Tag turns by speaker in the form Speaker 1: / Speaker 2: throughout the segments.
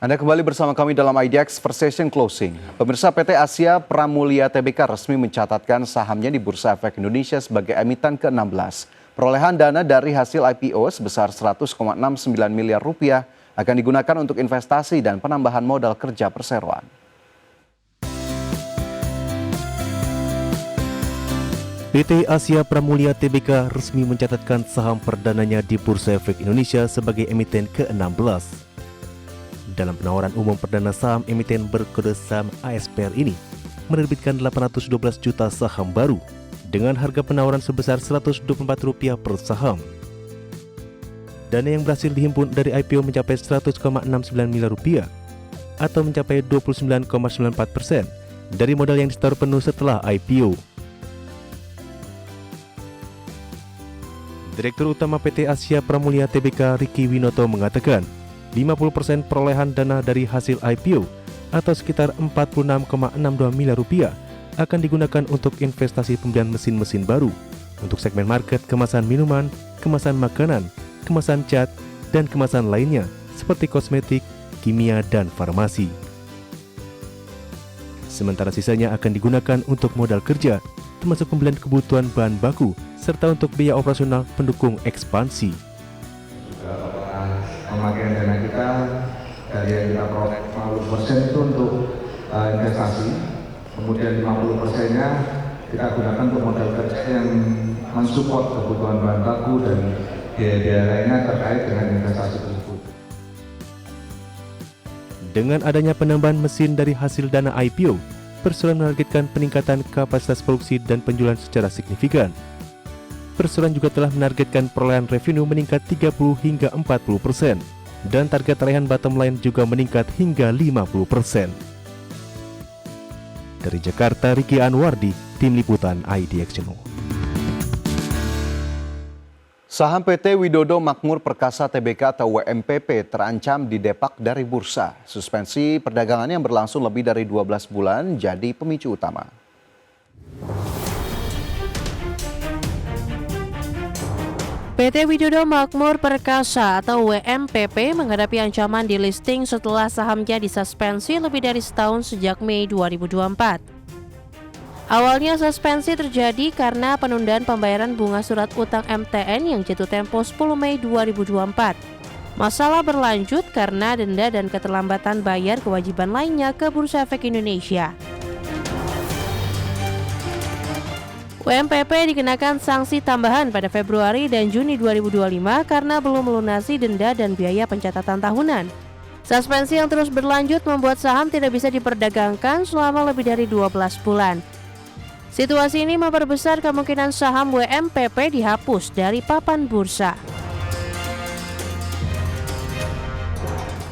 Speaker 1: Anda kembali bersama kami dalam IDX First Session Closing. Pemirsa, PT Asia Pramulia Tbk resmi mencatatkan sahamnya di Bursa Efek Indonesia sebagai emiten ke-16. Perolehan dana dari hasil IPO sebesar 100,69 miliar rupiah akan digunakan untuk investasi dan penambahan modal kerja perseroan.
Speaker 2: PT Asia Pramulia Tbk resmi mencatatkan saham perdananya di Bursa Efek Indonesia sebagai emiten ke-16. Dalam penawaran umum perdana saham, emiten berkode saham ASPR ini menerbitkan 812 juta saham baru dengan harga penawaran sebesar Rp124 per saham. Dana yang berhasil dihimpun dari IPO mencapai Rp100,69 miliar atau mencapai 29,94% dari modal yang disetor penuh setelah IPO. Direktur Utama PT Asia Pramulia Tbk Riki Winoto mengatakan 50% perolehan dana dari hasil IPO atau sekitar Rp46,62 miliar akan digunakan untuk investasi pembelian mesin-mesin baru untuk segmen market kemasan minuman, kemasan makanan, kemasan cat, dan kemasan lainnya seperti kosmetik, kimia, dan farmasi. Sementara sisanya akan digunakan untuk modal kerja, termasuk pembelian kebutuhan bahan baku, serta untuk biaya operasional pendukung ekspansi.
Speaker 3: Pemakaian dana kita dari yang kita peroleh 50% itu untuk investasi, kemudian 50%-nya kita gunakan untuk modal kerja yang mensupport kebutuhan bahan baku dan biaya-biaya lainnya terkait dengan investasi tersebut.
Speaker 2: Dengan adanya penambahan mesin dari hasil dana IPO, perseroan menargetkan peningkatan kapasitas produksi dan penjualan secara signifikan. Perseroan juga telah menargetkan perolehan revenue meningkat 30 hingga 40% dan target raihan bottom line juga meningkat hingga 50%. Dari Jakarta, Riki Anwardi, Tim Liputan IDX Channel.
Speaker 1: Saham PT Widodo Makmur Perkasa Tbk atau WMPP terancam didepak dari bursa. Suspensi perdagangan yang berlangsung lebih dari 12 bulan jadi pemicu utama.
Speaker 4: PT Widodo Makmur Perkasa atau WMPP menghadapi ancaman delisting setelah sahamnya disuspensi lebih dari setahun sejak Mei 2024. Awalnya suspensi terjadi karena penundaan pembayaran bunga surat utang MTN yang jatuh tempo 10 Mei 2024. Masalah berlanjut karena denda dan keterlambatan bayar kewajiban lainnya ke Bursa Efek Indonesia. WMPP dikenakan sanksi tambahan pada Februari dan Juni 2025 karena belum melunasi denda dan biaya pencatatan tahunan. Suspensi yang terus berlanjut membuat saham tidak bisa diperdagangkan selama lebih dari 12 bulan. Situasi ini memperbesar kemungkinan saham WMPP dihapus dari papan bursa.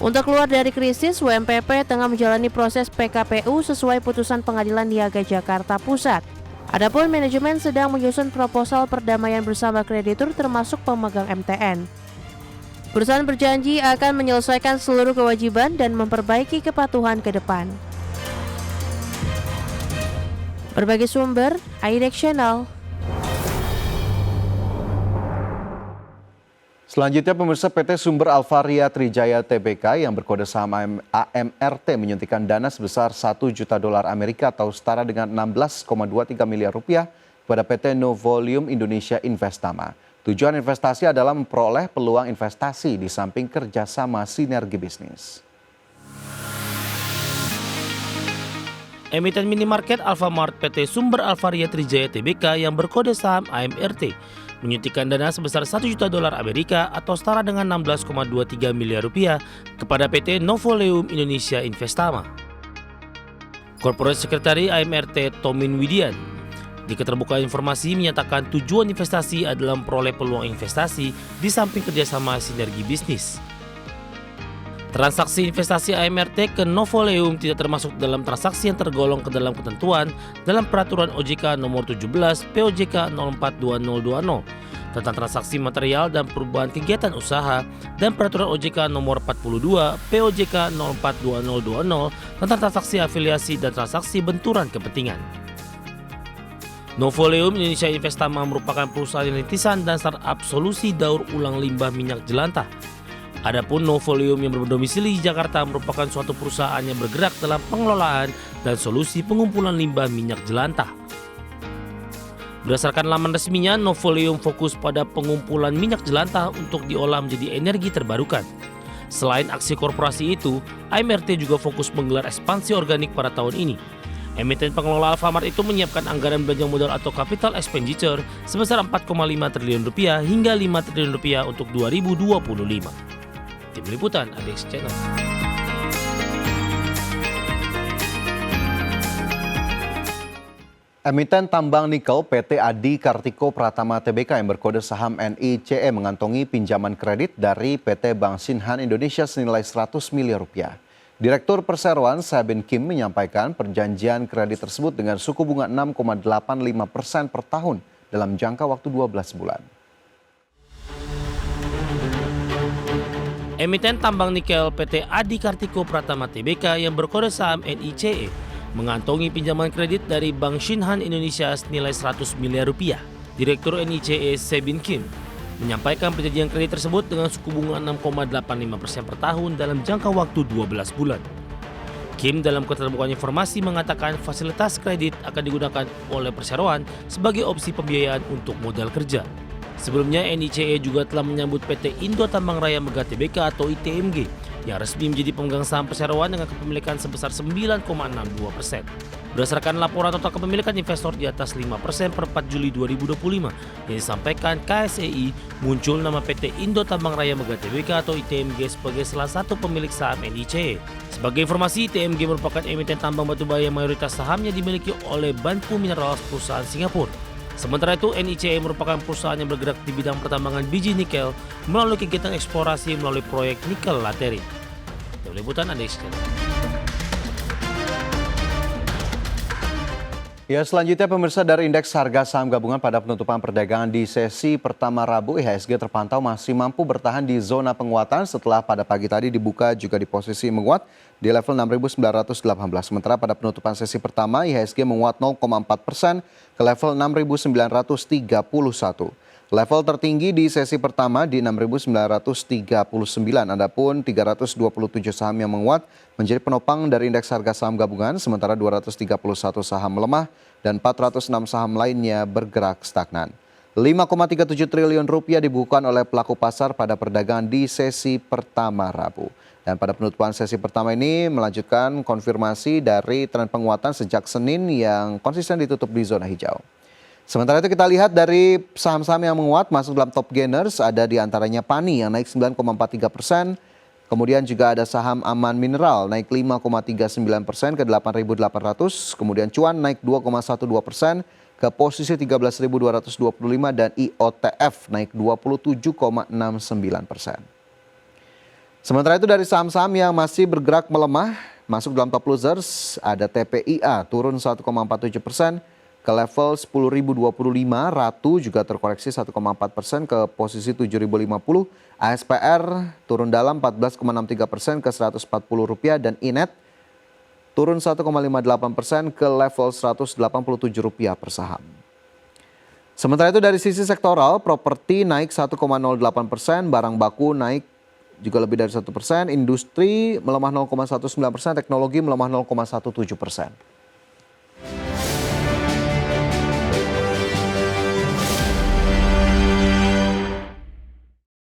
Speaker 4: Untuk keluar dari krisis, WMPP tengah menjalani proses PKPU sesuai putusan Pengadilan Niaga Jakarta Pusat. Adapun manajemen sedang menyusun proposal perdamaian bersama kreditur termasuk pemegang MTN. Perusahaan berjanji akan menyelesaikan seluruh kewajiban dan memperbaiki kepatuhan ke depan. Berbagai sumber, IDX Channel.
Speaker 1: Selanjutnya, pemirsa, PT Sumber Alvaria Trijaya Tbk yang berkode saham AMRT menyuntikkan dana sebesar $1 juta Amerika atau setara dengan 16,23 miliar rupiah kepada PT No Volume Indonesia Investama. Tujuan investasi adalah memperoleh peluang investasi di samping kerjasama sinergi bisnis.
Speaker 5: Emiten minimarket Alfamart PT Sumber Alvaria Trijaya Tbk yang berkode saham AMRT menyuntikkan dana sebesar $1 juta Amerika atau setara dengan 16,23 miliar rupiah kepada PT Novoleum Indonesia Investama. Corporate Secretary AMRT Tomin Widian di keterbukaan informasi menyatakan tujuan investasi adalah memperoleh peluang investasi di samping kerjasama sinergi bisnis. Transaksi investasi AMRT ke Novoleum tidak termasuk dalam transaksi yang tergolong ke dalam ketentuan dalam Peraturan OJK Nomor 17 POJK 042020 tentang transaksi material dan perubahan kegiatan usaha dan Peraturan OJK Nomor 42 POJK 042020 tentang transaksi afiliasi dan transaksi benturan kepentingan. Novoleum Indonesia Investama merupakan perusahaan rintisan dan startup solusi daur ulang limbah minyak jelantah. Adapun Novolium yang berdomisili di Jakarta merupakan suatu perusahaan yang bergerak dalam pengelolaan dan solusi pengumpulan limbah minyak jelantah. Berdasarkan laman resminya, Novolium fokus pada pengumpulan minyak jelantah untuk diolah menjadi energi terbarukan. Selain aksi korporasi itu, AMRT juga fokus menggelar ekspansi organik pada tahun ini. Emiten pengelola Alfamart itu menyiapkan anggaran belanja modal atau capital expenditure sebesar 4,5 triliun rupiah hingga 5 triliun rupiah untuk 2025. Tim Liputan ADX Channel.
Speaker 1: Emiten tambang nikel PT Adi Kartiko Pratama Tbk yang berkode saham NICE mengantongi pinjaman kredit dari PT Bank Shinhan Indonesia senilai 100 miliar rupiah. Direktur Perseroan Sabin Kim menyampaikan perjanjian kredit tersebut dengan suku bunga 6,85% per tahun dalam jangka waktu 12 bulan.
Speaker 5: Emiten tambang nikel PT Adi Kartiko Pratama Tbk yang berkode saham NICE mengantongi pinjaman kredit dari Bank Shinhan Indonesia senilai 100 miliar rupiah. Direktur NICE Sabin Kim menyampaikan perjanjian kredit tersebut dengan suku bunga 6,85% per tahun dalam jangka waktu 12 bulan. Kim dalam keterbukaan informasi mengatakan fasilitas kredit akan digunakan oleh perseroan sebagai opsi pembiayaan untuk modal kerja. Sebelumnya NICE juga telah menyambut PT Indo Tambang Raya Mega Tbk atau ITMG yang resmi menjadi pemegang saham perseroan dengan kepemilikan sebesar 9,62%. Berdasarkan laporan total kepemilikan investor di atas 5% per 4 Juli 2025 yang disampaikan KSEI, muncul nama PT Indo Tambang Raya Mega Tbk atau ITMG sebagai salah satu pemilik saham NICE. Sebagai informasi, ITMG merupakan emiten tambang batubara yang mayoritas sahamnya dimiliki oleh Banpu Minerals perusahaan Singapura. Sementara itu, NICE merupakan perusahaan yang bergerak di bidang pertambangan biji nikel melalui kegiatan eksplorasi melalui proyek nikel laterit. Tim Liputan ADX Channel.
Speaker 1: Ya, selanjutnya pemirsa, dari indeks harga saham gabungan pada penutupan perdagangan di sesi pertama Rabu, IHSG terpantau masih mampu bertahan di zona penguatan setelah pada pagi tadi dibuka juga di posisi menguat di level 6.918. Sementara pada penutupan sesi pertama IHSG menguat 0,4% ke level 6.931. Level tertinggi di sesi pertama di 6.939. Adapun 327 saham yang menguat menjadi penopang dari indeks harga saham gabungan, sementara 231 saham melemah dan 406 saham lainnya bergerak stagnan. 5,37 triliun rupiah dibukukan oleh pelaku pasar pada perdagangan di sesi pertama Rabu. Dan pada penutupan sesi pertama ini melanjutkan konfirmasi dari tren penguatan sejak Senin yang konsisten ditutup di zona hijau. Sementara itu kita lihat dari saham-saham yang menguat masuk dalam top gainers ada di antaranya PANI yang naik 9,43%. Kemudian juga ada saham Aman Mineral naik 5,39% ke 8.800. Kemudian Cuan naik 2,12% ke posisi 13.225 dan IOTF naik 27,69%. Sementara itu dari saham-saham yang masih bergerak melemah masuk dalam top losers ada TPIA turun 1,47% ke level 10.025. Ratu juga terkoreksi 1,4% ke posisi 7.050. ASPR turun dalam 14,63% ke Rp140 dan INET turun 1,58% ke level Rp187 per saham. Sementara itu dari sisi sektoral, properti naik 1,08%, barang baku naik juga lebih dari 1%, industri melemah 0,19%, teknologi melemah 0,17%.